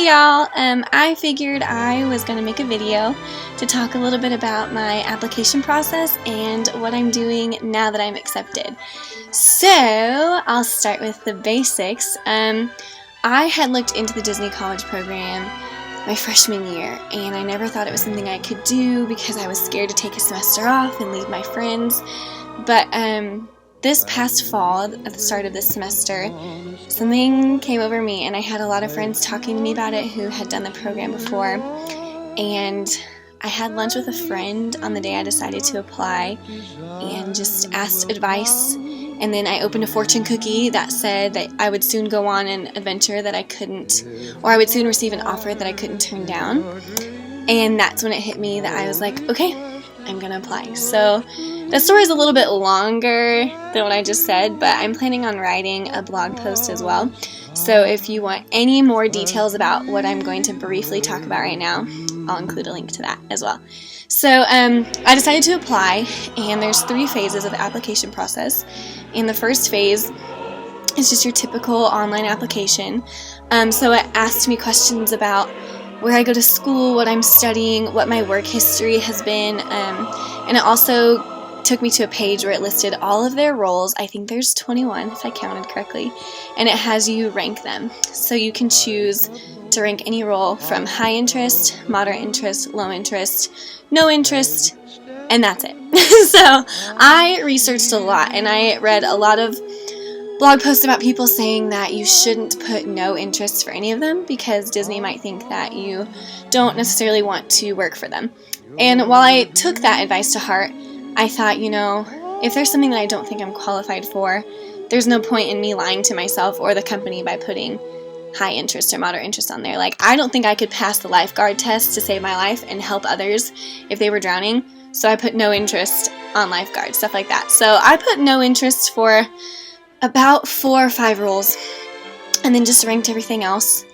Hey y'all, I figured I was going to make a video to talk a little bit about my application process and what I'm doing now that I'm accepted. So, I'll start with the basics. I had looked into the Disney College program my freshman year, and I never thought it was something I could do because I was scared to take a semester off and leave my friends. But this past fall, at the start of this semester, something came over me, and I had a lot of friends talking to me about it who had done the program before, and I had lunch with a friend on the day I decided to apply and just asked advice, and then I opened a fortune cookie that said that I would soon go on an adventure that I couldn't, or I would soon receive an offer that I couldn't turn down, and that's when it hit me that I was like, okay, I'm gonna apply. So the story is a little bit longer than what I just said, but I'm planning on writing a blog post as well. So if you want any more details about what I'm going to briefly talk about right now, I'll include a link to that as well. So I decided to apply, and there's 3 phases of the application process. And the first phase is just your typical online application. So it asked me questions about where I go to school, what I'm studying, what my work history has been, and it also took me to a page where it listed all of their roles. I think there's 21 if I counted correctly, and it has you rank them. So you can choose to rank any role from high interest, moderate interest, low interest, no interest, and that's it. So I researched a lot, and I read a lot of blog posts about people saying that you shouldn't put no interest for any of them because Disney might think that you don't necessarily want to work for them. And while I took that advice to heart, I thought, if there's something that I don't think I'm qualified for, there's no point in me lying to myself or the company by putting high interest or moderate interest on there. Like, I don't think I could pass the lifeguard test to save my life and help others if they were drowning, so I put no interest on lifeguard, stuff like that. So I put no interest for about 4 or 5 roles, and then just ranked everything else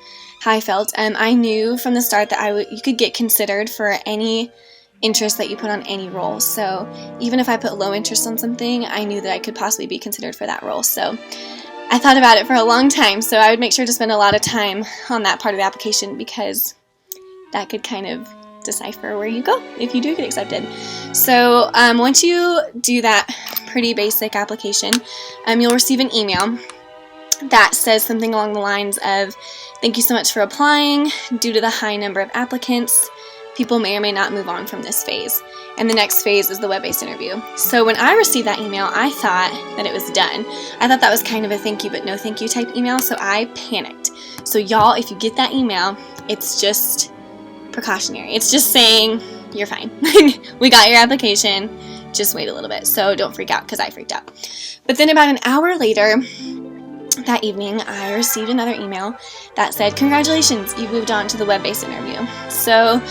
how I felt. I knew from the start that you could get considered for any interest that you put on any role. So even if I put low interest on something, I knew that I could possibly be considered for that role. So I thought about it for a long time. So I would make sure to spend a lot of time on that part of the application because that could kind of decipher where you go if you do get accepted. So once you do that pretty basic application, you'll receive an email that says something along the lines of, "Thank you so much for applying. Due to the high number of applicants, people may or may not move on from this phase." And the next phase is the web-based interview. So when I received that email, I thought that it was done. I thought that was kind of a thank you but no thank you type email, so I panicked. So y'all, if you get that email, it's just precautionary. It's just saying, you're fine. We got your application. Just wait a little bit. So don't freak out, because I freaked out. But then about an hour later, that evening, I received another email that said, "Congratulations, you've moved on to the web-based interview." So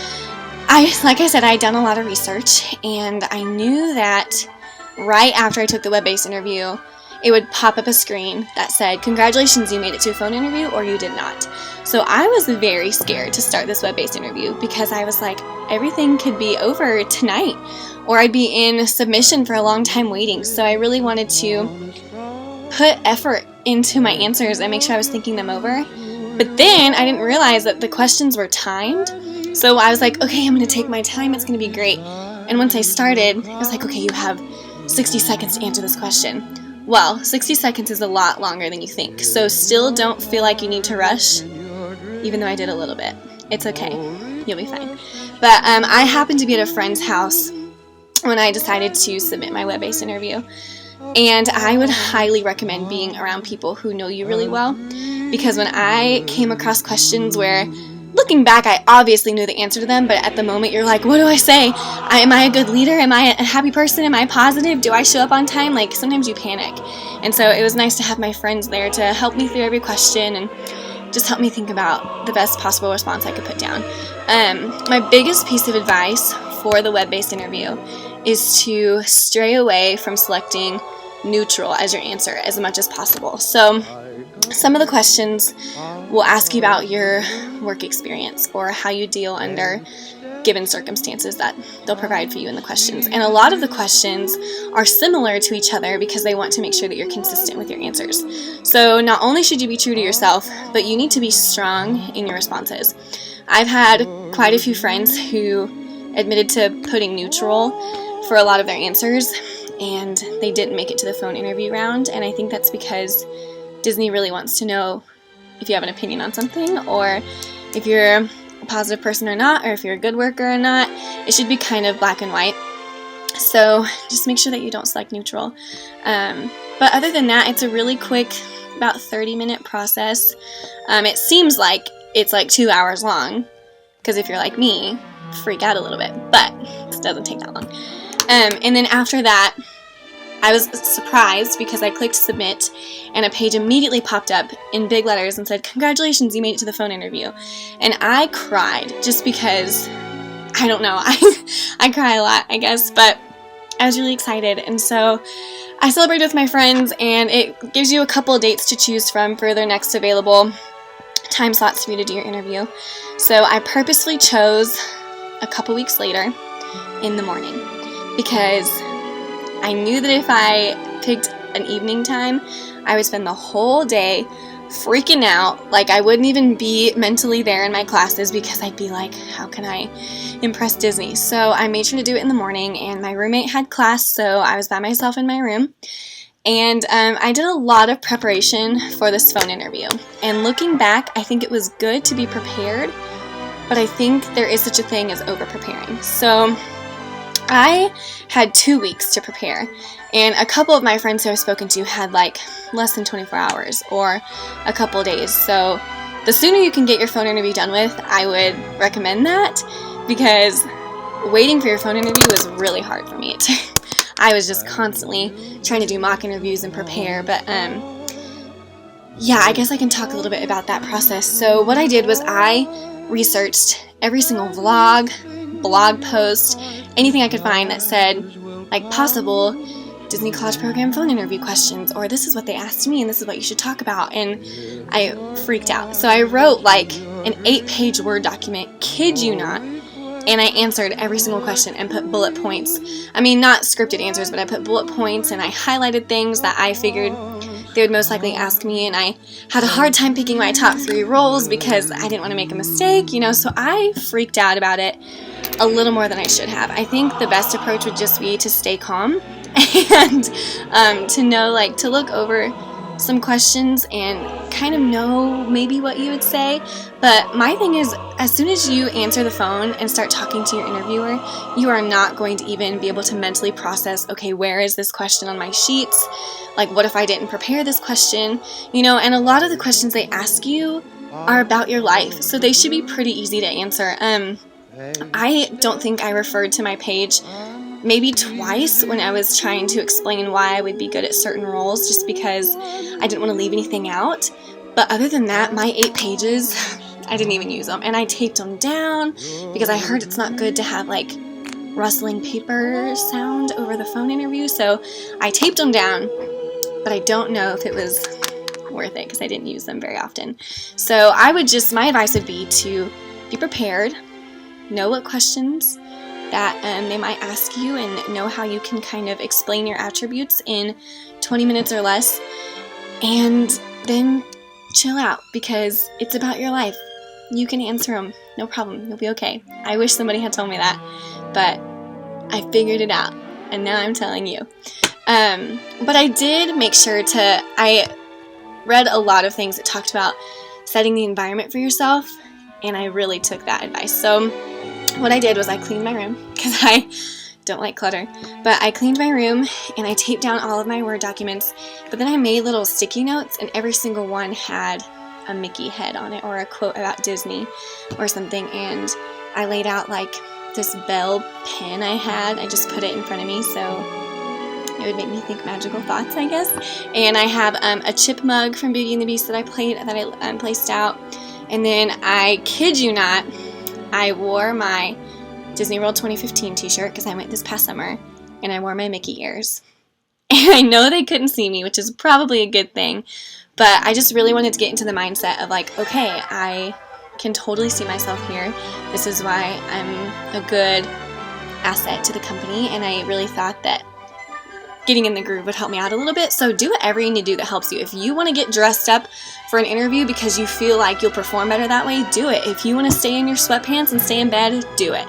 like I said, I had done a lot of research, and I knew that right after I took the web-based interview, it would pop up a screen that said, "Congratulations, you made it to a phone interview," or "You did not." So I was very scared to start this web-based interview because I was like, everything could be over tonight, or I'd be in submission for a long time waiting. So I really wanted to put effort into my answers and make sure I was thinking them over. But then I didn't realize that the questions were timed. So I was like, okay, I'm going to take my time. It's going to be great. And once I started, it was like, okay, you have 60 seconds to answer this question. Well, 60 seconds is a lot longer than you think. So still don't feel like you need to rush, even though I did a little bit. It's okay. You'll be fine. But I happened to be at a friend's house when I decided to submit my web-based interview. And I would highly recommend being around people who know you really well, because when I came across questions where, looking back, I obviously knew the answer to them, but at the moment you're like, what do I say? Am I a good leader? Am I a happy person? Am I positive? Do I show up on time? Like, sometimes you panic. And so it was nice to have my friends there to help me through every question and just help me think about the best possible response I could put down. My biggest piece of advice for the web-based interview is to stray away from selecting neutral as your answer as much as possible. So some of the questions will ask you about your work experience or how you deal under given circumstances that they'll provide for you in the questions. And a lot of the questions are similar to each other because they want to make sure that you're consistent with your answers. So not only should you be true to yourself, but you need to be strong in your responses. I've had quite a few friends who admitted to putting neutral for a lot of their answers, and they didn't make it to the phone interview round, and I think that's because Disney really wants to know if you have an opinion on something, or if you're a positive person or not, or if you're a good worker or not. It should be kind of black and white. So just make sure that you don't select neutral. But other than that, it's a really quick, about 30-minute process. It seems like it's like 2 hours long, because if you're like me, freak out a little bit, but it doesn't take that long. And then after that, I was surprised because I clicked submit and a page immediately popped up in big letters and said, "Congratulations, you made it to the phone interview." And I cried just because, I don't know, I cry a lot, I guess, but I was really excited. And so I celebrated with my friends, and it gives you a couple of dates to choose from for their next available time slots for you to do your interview. So I purposely chose a couple weeks later in the morning because I knew that if I picked an evening time, I would spend the whole day freaking out. Like, I wouldn't even be mentally there in my classes because I'd be like, how can I impress Disney? So I made sure to do it in the morning, and my roommate had class, so I was by myself in my room. And I did a lot of preparation for this phone interview. And looking back, I think it was good to be prepared, but I think there is such a thing as over-preparing. So I had 2 weeks to prepare, and a couple of my friends who I've spoken to had like less than 24 hours or a couple days. So the sooner you can get your phone interview done with, I would recommend that, because waiting for your phone interview was really hard for me. I was just constantly trying to do mock interviews and prepare, but yeah, I guess I can talk a little bit about that process. So what I did was I researched every single vlog, blog post, anything I could find that said, like, possible Disney College Program phone interview questions, or this is what they asked me and this is what you should talk about, and I freaked out. So I wrote like an 8-page Word document, kid you not, and I answered every single question and put bullet points. I mean, not scripted answers, but I put bullet points, and I highlighted things that I figured they would most likely ask me, and I had a hard time picking my top 3 roles because I didn't want to make a mistake, so I freaked out about it a little more than I should have. I think the best approach would just be to stay calm and to know, like, to look over some questions and kind of know maybe what you would say. But my thing is, as soon as you answer the phone and start talking to your interviewer, you are not going to even be able to mentally process, okay, where is this question on my sheets? Like, what if I didn't prepare this question? And a lot of the questions they ask you are about your life, so they should be pretty easy to answer. I don't think I referred to my page maybe twice when I was trying to explain why I would be good at certain roles, just because I didn't want to leave anything out. But other than that, my 8 pages, I didn't even use them, and I taped them down because I heard it's not good to have like rustling paper sound over the phone interview, so I taped them down, but I don't know if it was worth it because I didn't use them very often. So my advice would be to be prepared, know what questions that they might ask you, and know how you can kind of explain your attributes in 20 minutes or less, and then chill out because it's about your life. You can answer them, no problem, you'll be okay. I wish somebody had told me that, but I figured it out, and now I'm telling you. But I did make sure I read a lot of things that talked about setting the environment for yourself, and I really took that advice. So what I did was I cleaned my room, because I don't like clutter, but I cleaned my room and I taped down all of my Word documents, but then I made little sticky notes, and every single one had a Mickey head on it or a quote about Disney or something, and I laid out like this bell pen I had. I just put it in front of me so it would make me think magical thoughts, I guess. And I have a chip mug from Beauty and the Beast that I placed out, and then I kid you not, I wore my Disney World 2015 t-shirt because I went this past summer, and I wore my Mickey ears. And I know they couldn't see me, which is probably a good thing, but I just really wanted to get into the mindset of like, okay, I can totally see myself here. This is why I'm a good asset to the company, and I really thought that getting in the groove would help me out a little bit. So do whatever you need to do that helps you. If you want to get dressed up for an interview because you feel like you'll perform better that way, do it. If you want to stay in your sweatpants and stay in bed, do it.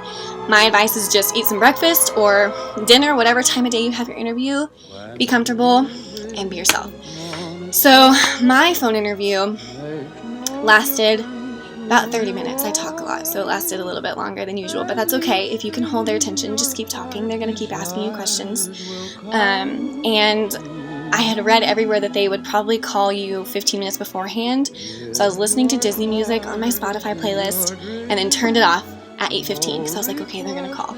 My advice is just eat some breakfast or dinner, whatever time of day you have your interview. Be comfortable and be yourself. So my phone interview lasted about 30 minutes. I talk a lot, so it lasted a little bit longer than usual, but that's okay. If you can hold their attention, just keep talking. They're going to keep asking you questions. And I had read everywhere that they would probably call you 15 minutes beforehand, so I was listening to Disney music on my Spotify playlist and then turned it off at 8:15 because I was like, okay, they're going to call.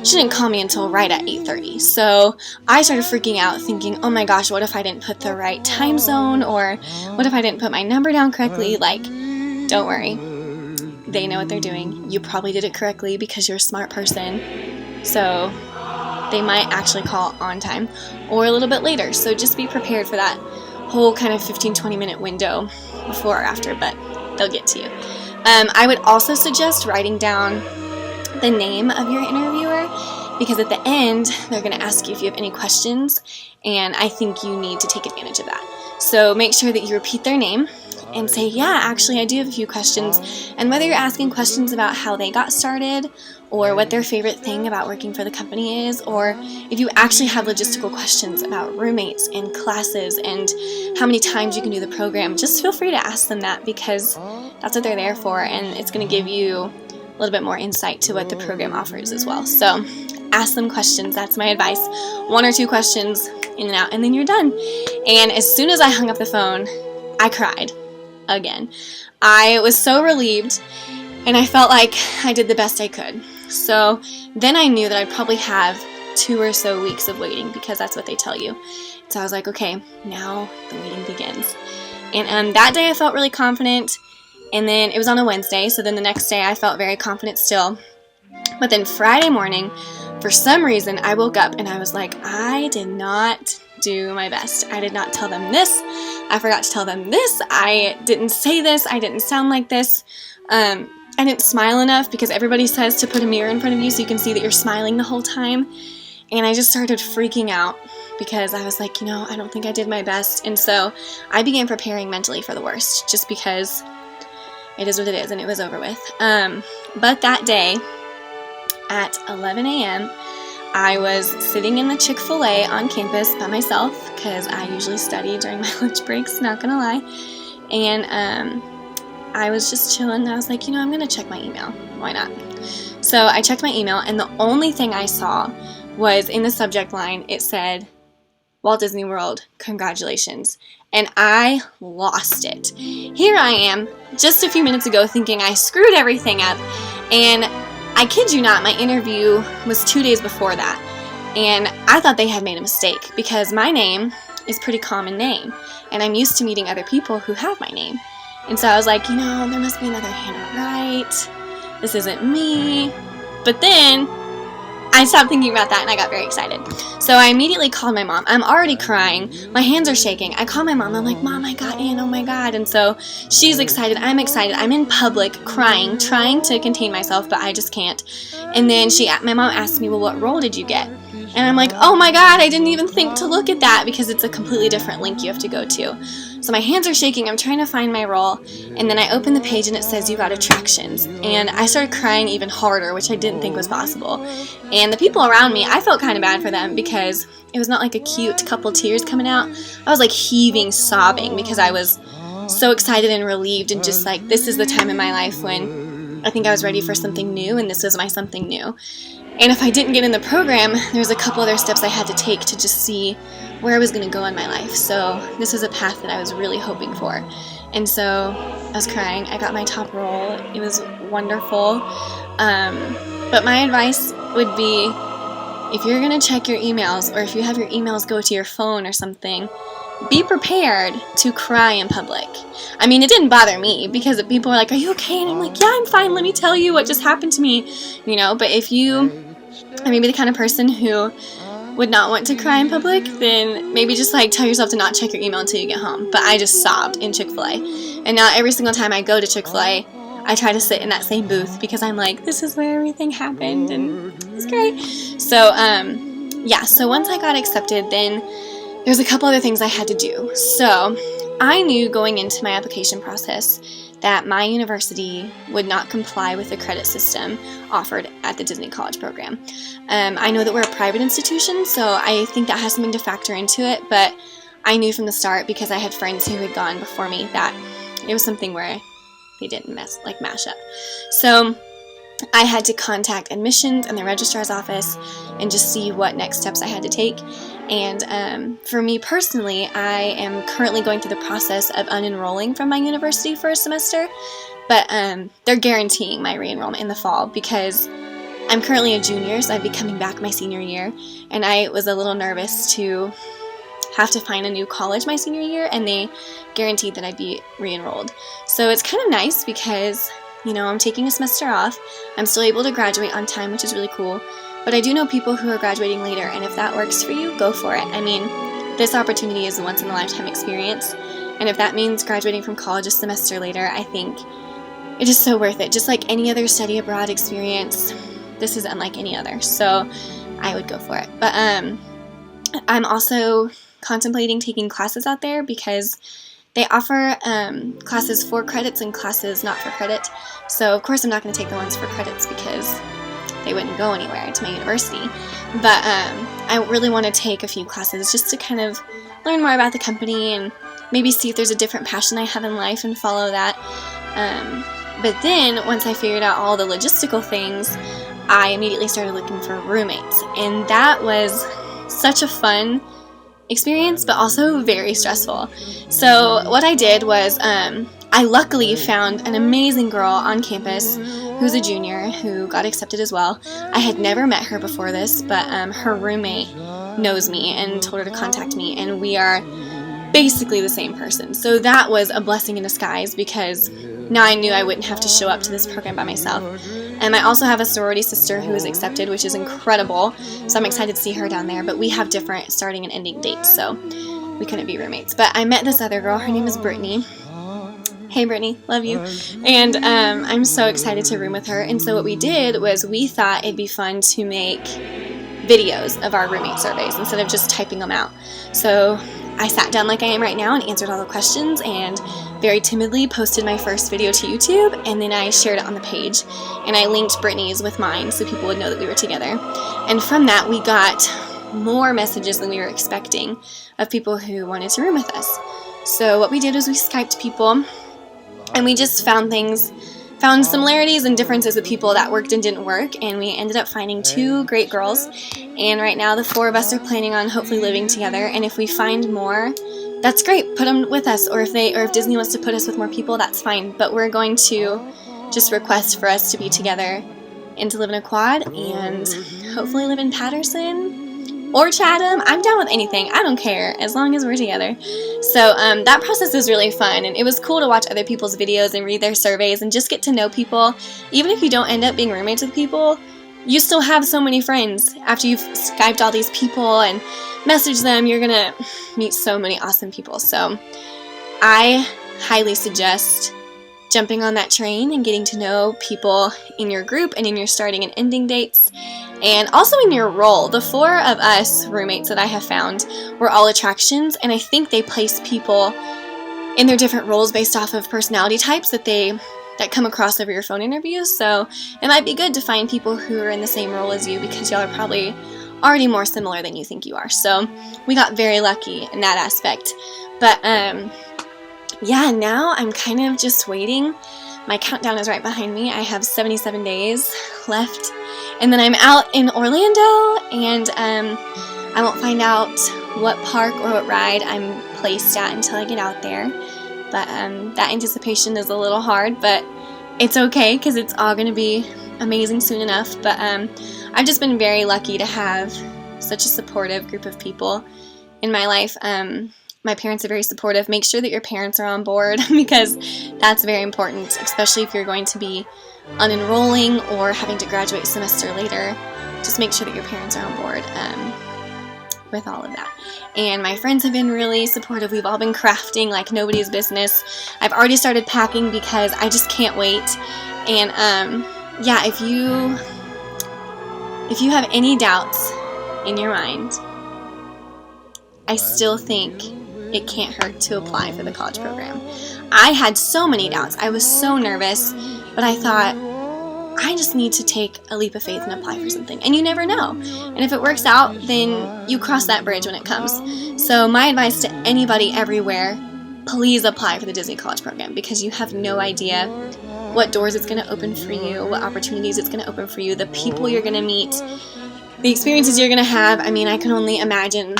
She didn't call me until right at 8:30, so I started freaking out thinking, oh my gosh, what if I didn't put the right time zone, or what if I didn't put my number down correctly? Like, don't worry. They know what they're doing. You probably did it correctly because you're a smart person. So they might actually call on time or a little bit later. So just be prepared for that whole kind of 15-20 minute window before or after, but they'll get to you. I would also suggest writing down the name of your interviewer, because at the end they're going to ask you if you have any questions, and I think you need to take advantage of that. So make sure that you repeat their name and say, yeah, actually I do have a few questions. And whether you're asking questions about how they got started, or what their favorite thing about working for the company is, or if you actually have logistical questions about roommates and classes and how many times you can do the program, just feel free to ask them that, because that's what they're there for, and it's going to give you a little bit more insight to what the program offers as well. So ask them questions. That's my advice. 1 or 2 questions, in and out, and then you're done. And as soon as I hung up the phone, I cried again. I was so relieved, and I felt like I did the best I could. So then I knew that I'd probably have 2 or so weeks of waiting, because that's what they tell you. So I was like, okay, now the waiting begins. And that day I felt really confident, and then it was on a Wednesday, so then the next day I felt very confident still. But then Friday morning, for some reason, I woke up and I was like, I did not do my best. I did not tell them this. I forgot to tell them this. I didn't say this. I didn't sound like this. I didn't smile enough, because everybody says to put a mirror in front of you so you can see that you're smiling the whole time. And I just started freaking out because I was like, I don't think I did my best. And so I began preparing mentally for the worst, just because it is what it is and it was over with. But that day at 11 a.m., I was sitting in the Chick-fil-A on campus by myself, because I usually study during my lunch breaks, not gonna lie. And I was just chilling, and I was like, I'm gonna check my email. Why not? So I checked my email, and the only thing I saw was in the subject line, it said, Walt Disney World, congratulations. And I lost it. Here I am, just a few minutes ago, thinking I screwed everything up, and I kid you not, my interview was 2 days before that, and I thought they had made a mistake, because my name is a pretty common name, and I'm used to meeting other people who have my name. And so I was like, there must be another Hannah Wright. This isn't me. But then I stopped thinking about that, and I got very excited. So I immediately called my mom. I'm already crying. My hands are shaking. I call my mom. I'm like, Mom, I got in. Oh my God. And so she's excited. I'm excited. I'm in public crying, trying to contain myself, but I just can't. And then my mom asked me, well, what role did you get? And I'm like, oh my God, I didn't even think to look at that, because it's a completely different link you have to go to. So my hands are shaking. I'm trying to find my role. And then I open the page and it says, you got attractions. And I started crying even harder, which I didn't think was possible. And the people around me, I felt kind of bad for them, because it was not like a cute couple tears coming out. I was like heaving, sobbing, because I was so excited and relieved, and just like, this is the time in my life when I think I was ready for something new, and this was my something new. And if I didn't get in the program, there was a couple other steps I had to take to just see where I was going to go in my life. So this was a path that I was really hoping for. And so I was crying. I got my top role. It was wonderful. But my advice would be, if you're going to check your emails, or if you have your emails go to your phone or something, be prepared to cry in public. I mean, it didn't bother me, because people were like, are you okay? And I'm like, yeah, I'm fine. Let me tell you what just happened to me. But if you are maybe the kind of person who would not want to cry in public, then maybe just tell yourself to not check your email until you get home. But I just sobbed in Chick-fil-A. And now every single time I go to Chick-fil-A, I try to sit in that same booth because I'm like, this is where everything happened, and it's great. So, yeah, so once I got accepted, then there's a couple other things I had to do. So I knew going into my application process that my university would not comply with the credit system offered at the Disney College program. I know that we're a private institution, so I think that has something to factor into it, but I knew from the start, because I had friends who had gone before me, that it was something where they didn't mash up. So I had to contact admissions and the registrar's office and just see what next steps I had to take. And for me personally, I am currently going through the process of unenrolling from my university for a semester, but they're guaranteeing my re-enrollment in the fall because I'm currently a junior, so I'd be coming back my senior year, and I was a little nervous to have to find a new college my senior year, and they guaranteed that I'd be re-enrolled. So it's kind of nice because, you know, I'm taking a semester off. I'm still able to graduate on time, which is really cool. But I do know people who are graduating later, and if that works for you, go for it. I mean, this opportunity is a once-in-a-lifetime experience, and if that means graduating from college a semester later, I think it is so worth it. Just like any other study abroad experience, this is unlike any other, so I would go for it. But I'm also contemplating taking classes out there because they offer classes for credits and classes not for credit. So of course I'm not going to take the ones for credits because they wouldn't go anywhere to my university. But I really want to take a few classes just to kind of learn more about the company and maybe see if there's a different passion I have in life and follow that. But then once I figured out all the logistical things, I immediately started looking for roommates. And that was such a fun experience, but also very stressful. So what I did was I luckily found an amazing girl on campus who's a junior who got accepted as well. I had never met her before this, but her roommate knows me and told her to contact me, and we are basically the same person. So that was a blessing in disguise because now I knew I wouldn't have to show up to this program by myself. And I also have a sorority sister who is accepted, which is incredible, so I'm excited to see her down there, but we have different starting and ending dates, so we couldn't be roommates. But I met this other girl, her name is Brittany. Hey Brittany, love you. And I'm so excited to room with her, and so what we did was we thought it'd be fun to make videos of our roommate surveys instead of just typing them out. So I sat down like I am right now and answered all the questions and very timidly posted my first video to YouTube, and then I shared it on the page, and I linked Brittany's with mine so people would know that we were together. And from that we got more messages than we were expecting of people who wanted to room with us. So what we did was we Skyped people, and we just found similarities and differences with people that worked and didn't work, and we ended up finding 2 great girls, and right now the 4 of us are planning on hopefully living together, and if we find more, that's great, put them with us, or if Disney wants to put us with more people, that's fine, but we're going to just request for us to be together and to live in a quad, and hopefully live in Patterson or Chatham. I'm down with anything, I don't care, as long as we're together. So that process was really fun, and it was cool to watch other people's videos and read their surveys and just get to know people. Even if you don't end up being roommates with people, you still have so many friends. After you've Skyped all these people and messaged them, you're gonna meet so many awesome people. So I highly suggest jumping on that train and getting to know people in your group and in your starting and ending dates, and also in your role. The 4 of us roommates that I have found were all attractions, and I think they place people in their different roles based off of personality types that come across over your phone interviews. So it might be good to find people who are in the same role as you because y'all are probably already more similar than you think you are. So we got very lucky in that aspect. But yeah, now I'm kind of just waiting. My countdown is right behind me. I have 77 days left, and then I'm out in Orlando, and I won't find out what park or what ride I'm placed at until I get out there. But that anticipation is a little hard, but it's okay because it's all going to be amazing soon enough. But I've just been very lucky to have such a supportive group of people in my life. My parents are very supportive. Make sure that your parents are on board because that's very important, especially if you're going to be unenrolling or having to graduate a semester later. Just make sure that your parents are on board. with all of that. And my friends have been really supportive. We've all been crafting like nobody's business. I've already started packing because I just can't wait. And yeah, if you have any doubts in your mind, I still think it can't hurt to apply for the college program. I had so many doubts. I was so nervous, but I thought, I just need to take a leap of faith and apply for something. And you never know. And if it works out, then you cross that bridge when it comes. So my advice to anybody everywhere, please apply for the Disney College Program, because you have no idea what doors it's going to open for you, what opportunities it's going to open for you, the people you're going to meet, the experiences you're going to have. I mean, I can only imagine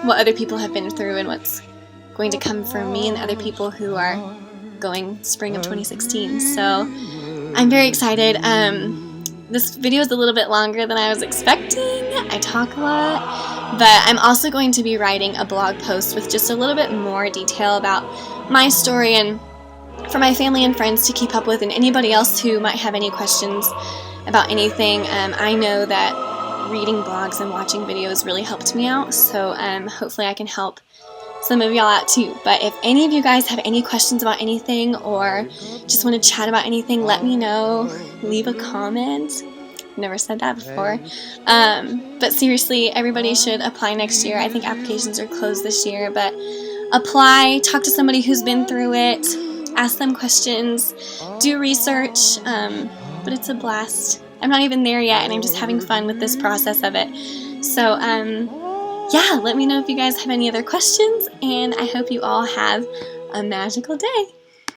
what other people have been through and what's going to come for me and the other people who are going spring of 2016. So I'm very excited. This video is a little bit longer than I was expecting. I talk a lot, but I'm also going to be writing a blog post with just a little bit more detail about my story, and for my family and friends to keep up with, and anybody else who might have any questions about anything. I know that reading blogs and watching videos really helped me out, so hopefully I can help some of y'all out too. But if any of you guys have any questions about anything or just want to chat about anything, let me know. Leave a comment. Never said that before. But seriously, everybody should apply next year. I think applications are closed this year, but apply, talk to somebody who's been through it, ask them questions, do research, but it's a blast. I'm not even there yet, and I'm just having fun with this process of it. So, yeah, let me know if you guys have any other questions, and I hope you all have a magical day.